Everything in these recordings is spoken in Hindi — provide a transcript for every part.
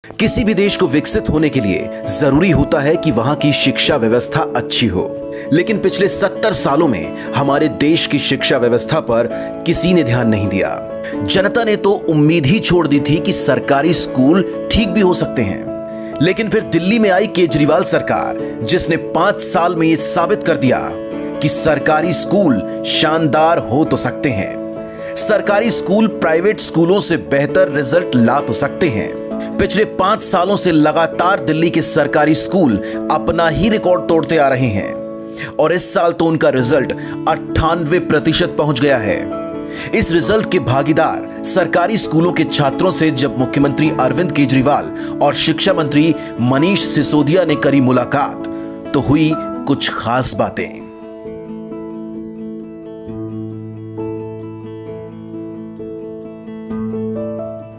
किसी भी देश को विकसित होने के लिए जरूरी होता है कि वहां की शिक्षा व्यवस्था अच्छी हो, लेकिन पिछले 70 सालों में हमारे देश की शिक्षा व्यवस्था पर किसी ने ध्यान नहीं दिया। जनता ने तो उम्मीद ही छोड़ दी थी कि सरकारी स्कूल ठीक भी हो सकते हैं, लेकिन फिर दिल्ली में आई केजरीवाल सरकार, जिसने 5 साल में यह साबित कर दिया कि सरकारी स्कूल शानदार हो तो सकते हैं। सरकारी स्कूल प्राइवेट स्कूलों से बेहतर रिजल्ट ला तो सकते हैं। पिछले 5 सालों से लगातार दिल्ली के सरकारी स्कूल अपना ही रिकॉर्ड तोड़ते आ रहे हैं और इस साल तो उनका रिजल्ट 98% पहुंच गया है। इस रिजल्ट के भागीदार सरकारी स्कूलों के छात्रों से जब मुख्यमंत्री अरविंद केजरीवाल और शिक्षा मंत्री मनीष सिसोदिया ने करी मुलाकात, तो हुई कुछ खास बातें।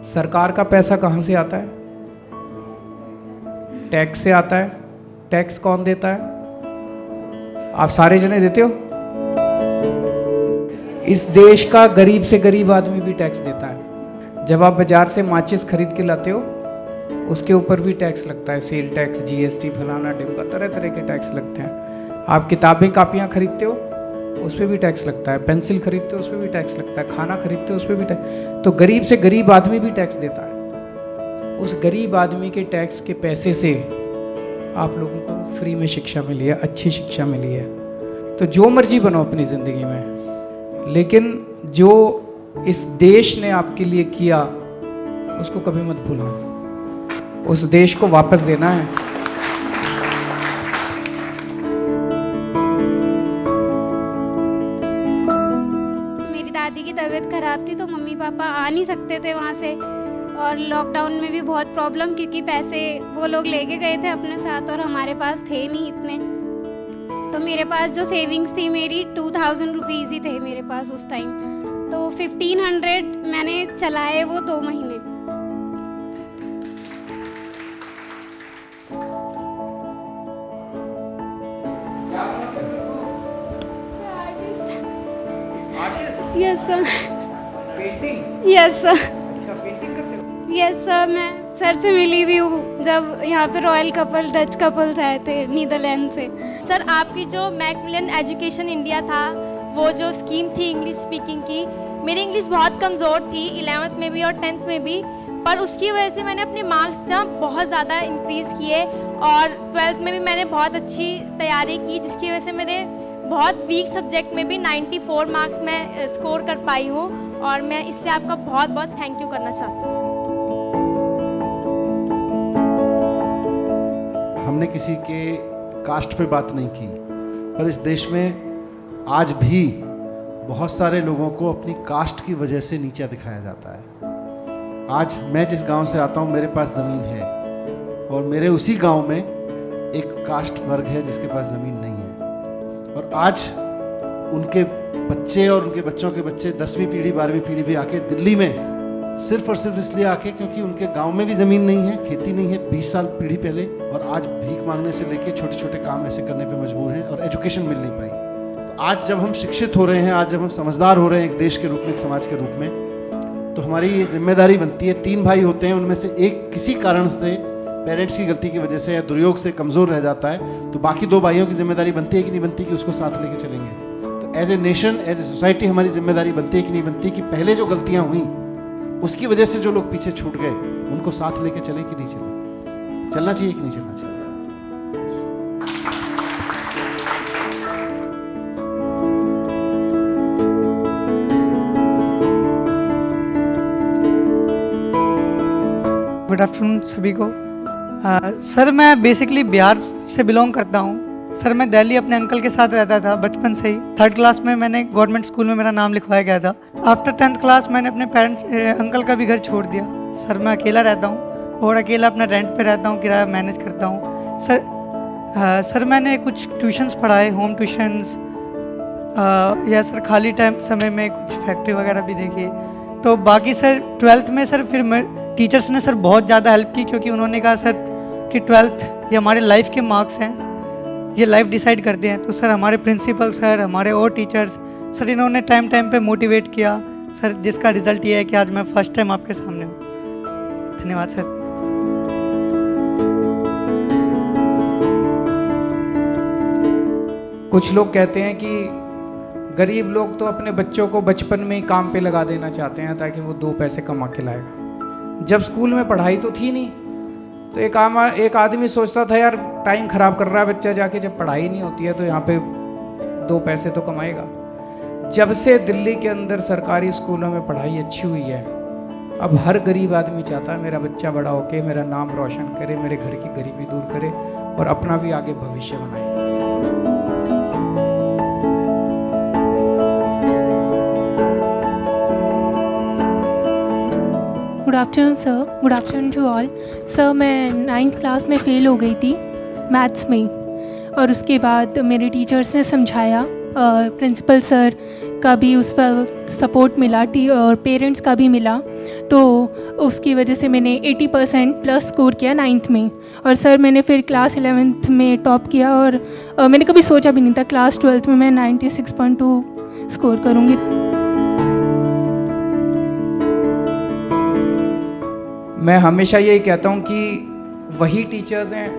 सरकार का पैसा कहाँ से आता है? टैक्स से आता है। टैक्स कौन देता है? आप सारे जने देते हो। इस देश का गरीब से गरीब आदमी भी टैक्स देता है। जब आप बाजार से माचिस खरीद के लाते हो, उसके ऊपर भी टैक्स लगता है। सेल टैक्स, जीएसटी, फलाना ढिमका, तरह तरह के टैक्स लगते हैं। आप किताबें कापियाँ खरीदते हो, उस पर भी टैक्स लगता है। पेंसिल खरीदते हो, उस पर भी टैक्स लगता है। खाना खरीदते हो, उस पर भी टैक्स। तो गरीब से गरीब आदमी भी टैक्स देता है। उस गरीब आदमी के टैक्स के पैसे से आप लोगों को फ्री में शिक्षा मिली है, अच्छी शिक्षा मिली है। तो जो मर्जी बनो अपनी ज़िंदगी में, लेकिन जो इस देश ने आपके लिए किया उसको कभी मत भूलना। उस देश को वापस देना है। दादी की तबीयत खराब थी तो मम्मी पापा आ नहीं सकते थे वहाँ से, और लॉकडाउन में भी बहुत प्रॉब्लम, क्योंकि पैसे वो लोग लेके गए थे अपने साथ और हमारे पास थे नहीं इतने। तो मेरे पास जो सेविंग्स थी मेरी 2000 रुपीज़ ही थे मेरे पास उस टाइम। तो 1500 मैंने चलाए वो 2 महीने। Yes sir. Painting? Yes sir. अच्छा, पेंटिंग करते हो? यस सर, मैं सर से मिली भी हूँ जब यहाँ पे रॉयल कपल, डच कपल्स आए थे नीदरलैंड से। सर, आपकी जो मैकमिलन एजुकेशन इंडिया था, वो जो स्कीम थी इंग्लिश स्पीकिंग की, मेरी इंग्लिश बहुत कमज़ोर थी 11th में भी और 10th में भी, पर उसकी वजह से मैंने अपने मार्क्स ना बहुत ज़्यादा इंक्रीज़ किए और 12th में भी मैंने बहुत अच्छी तैयारी की, जिसकी वजह से मेरे बहुत वीक सब्जेक्ट में भी 94 मार्क्स मैं स्कोर कर पाई हूँ। और मैं इसलिए आपका बहुत बहुत थैंक यू करना चाहती हूँ। हमने किसी के कास्ट पे बात नहीं की, पर इस देश में आज भी बहुत सारे लोगों को अपनी कास्ट की वजह से नीचा दिखाया जाता है। आज मैं जिस गांव से आता हूं, मेरे पास ज़मीन है और मेरे उसी गांव में एक कास्ट वर्ग है जिसके पास ज़मीन नहीं है, और आज उनके बच्चे और उनके बच्चों के बच्चे 10वीं पीढ़ी 12वीं पीढ़ी भी आके दिल्ली में सिर्फ और सिर्फ इसलिए आके क्योंकि उनके गांव में भी ज़मीन नहीं है, खेती नहीं है 20 साल पीढ़ी पहले, और आज भीख मांगने से लेके छोटे छोटे काम ऐसे करने पे मजबूर हैं और एजुकेशन मिल नहीं पाई। तो आज जब हम शिक्षित हो रहे हैं, आज जब हम समझदार हो रहे हैं एक देश के रूप में, एक समाज के रूप में, तो हमारी ये जिम्मेदारी बनती है। 3 भाई होते हैं, उनमें से एक किसी कारण से, पेरेंट्स की गलती की वजह से या दुर्योग से कमज़ोर रह जाता है, तो बाकी 2 भाइयों की जिम्मेदारी बनती है कि नहीं बनती कि उसको साथ लेके चलेंगे। तो as a nation, as a society हमारी जिम्मेदारी बनती है कि नहीं बनती कि पहले जो गलतियां हुई उसकी वजह से जो लोग पीछे छूट गए उनको साथ लेके चले कि नहीं चले, चलना चाहिए कि नहीं चलना चाहिए। गुड आफ्टरनून सभी को। सर, मैं बेसिकली बिहार से बिलोंग करता हूँ। सर, मैं दिल्ली अपने अंकल के साथ रहता था बचपन से ही। 3rd क्लास में मैंने गवर्नमेंट स्कूल में मेरा नाम लिखवाया गया था। आफ्टर 10th क्लास मैंने अपने अंकल का भी घर छोड़ दिया। सर, मैं अकेला रहता हूँ और अकेला अपना रेंट पे रहता हूँ, किराया मैनेज करता हूँ। सर, मैंने कुछ ट्यूशन्स पढ़ाए, होम ट्यूशन्स, या सर खाली टाइम समय में कुछ फैक्ट्री वगैरह भी देखी। तो बाकी सर 12th में सर फिर टीचर्स ने सर बहुत ज़्यादा हेल्प की, क्योंकि उन्होंने कहा सर कि 12th ये हमारे लाइफ के मार्क्स हैं, ये लाइफ डिसाइड करते हैं। तो सर हमारे प्रिंसिपल सर, हमारे और टीचर्स सर, इन्होंने टाइम पे मोटिवेट किया सर, जिसका रिज़ल्ट ये है कि आज मैं फर्स्ट टाइम आपके सामने हूँ। धन्यवाद सर। कुछ लोग कहते हैं कि गरीब लोग तो अपने बच्चों को बचपन में ही काम पे लगा देना चाहते हैं ताकि वो 2 पैसे कमा के लाएगा। जब स्कूल में पढ़ाई तो थी नहीं, तो एक आदमी सोचता था यार टाइम ख़राब कर रहा है बच्चा जाके, जब पढ़ाई नहीं होती है तो यहाँ पे 2 पैसे तो कमाएगा। जब से दिल्ली के अंदर सरकारी स्कूलों में पढ़ाई अच्छी हुई है, अब हर गरीब आदमी चाहता है मेरा बच्चा बड़ा होके मेरा नाम रोशन करे, मेरे घर की गरीबी दूर करे और अपना भी आगे भविष्य बनाए। Good afternoon sir, good afternoon to all. Sir मैं 9th क्लास में फ़ेल हो गई थी मैथ्स में, और उसके बाद मेरे टीचर्स ने समझाया, प्रिंसिपल सर का भी उस पर सपोर्ट मिला और पेरेंट्स का भी मिला, तो उसकी वजह से मैंने 80% प्लस स्कोर किया 9th में। और सर मैंने फिर क्लास 11th में टॉप किया, और मैंने कभी सोचा भी नहीं था क्लास 12th में मैं 96.2 स्कोर करूँगी। मैं हमेशा यही कहता हूँ कि वही टीचर्स हैं,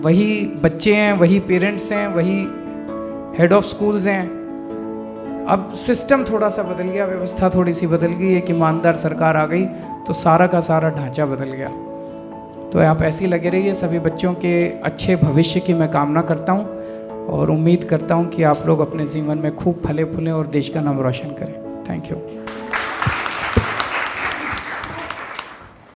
वही बच्चे हैं, वही पेरेंट्स हैं, वही हेड ऑफ स्कूल्स हैं। अब सिस्टम थोड़ा सा बदल गया, व्यवस्था थोड़ी सी बदल गई, एक ईमानदार सरकार आ गई तो सारा का सारा ढांचा बदल गया। तो आप ऐसे ही लगे रहिए, सभी बच्चों के अच्छे भविष्य की मैं कामना करता हूँ और उम्मीद करता हूँ कि आप लोग अपने जीवन में खूब फले फूलें और देश का नाम रोशन करें। Thank you.